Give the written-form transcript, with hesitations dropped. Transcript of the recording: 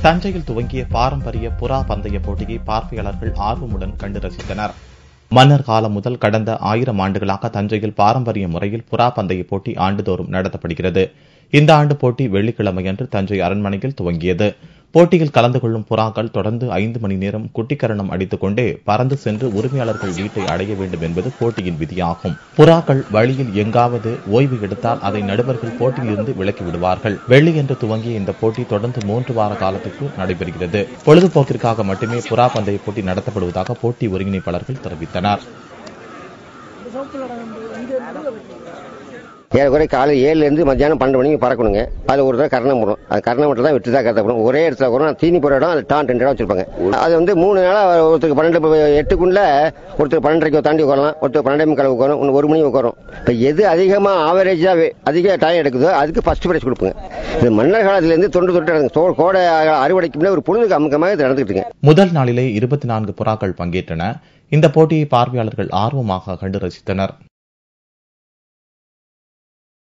தஞ்சையில் துவங்கிய பாரம்பரிய புறா பந்தய போட்டியை பார்வையாளர்கள் ஆர்வமுடன் கண்டு ரசித்தனர். மன்னர் காலம் முதல் கடந்த 1000 ஆண்டுகளாக தஞ்சையில் பாரம்பரிய முறையில் புறா பந்தய போட்டி ஆண்டுதோறும் நடத்தப்படுகிறது. இந்த ஆண்டு போட்டி வெள்ளிக்கிழமையன்று தஞ்சை அரண்மனையில் துவங்கியது. போட்டியில் கலந்து கொள்ளும் புறாக்கள் தொடர்ந்து 5 மணி நேரம் குட்டிக்கரணம் அடித்துக் கொண்டே பறந்து சென்று உரிமையாளர்கள் வீட்டை அடைய வேண்டும் என்பது போட்டியின் விதியாகும். புறாக்கள் வழியில் எங்காவது ஓய்வு எடுத்தால் அதை நடுவர்கள் போட்டியிலிருந்து விலக்கி விடுவார்கள். வெள்ளியன்று துவங்கிய இந்த போட்டி தொடர்ந்து 3 வார காலத்துக்கு நடைபெறுகிறது. பொழுதுபோக்கிற்காக மட்டுமே புறா பந்தய போட்டி நடத்தப்படுவதாக போட்டி ஒருங்கிணைப்பாளர்கள் தெரிவித்தனர். ஏறக்குறை காலை 7 மத்தியானம் 12 மணிக்கு பறக்கணுங்க. அது ஒரு தடவை கரணம் போடும். அது கரணம் மட்டும் தான் வெற்றி தான் கருத்தப்படும். ஒரே இடத்துல கூட தீனி போற இடம் அது டான் 2 இடம் வச்சிருப்பாங்க. அது 3 நாளா ஒருத்தருக்கு 8க்குள்ள ஒருத்தர் 12:30 தாண்டி உட்காரலாம், ஒருத்தர் 12:45 உட்காரும், 1 மணி உட்காரும். இப்ப எது அதிகமா ஆவரேஜா அதிக டைம் எடுக்குதோ அதுக்கு ஃபர்ஸ்ட் பிரைஸ் கொடுப்போங்க. இது மன்னர் காலத்திலிருந்து தொண்டு கோடை அறுவடைக்கு முன்னே ஒரு பொழுதுக்கு அமுக்கமாக நடந்துட்டு. முதல் நாளிலே 24 புறாக்கள் பங்கேற்றன. இந்த போட்டியை பார்வையாளர்கள் ஆர்வமாக கண்டு ரசித்தனர்.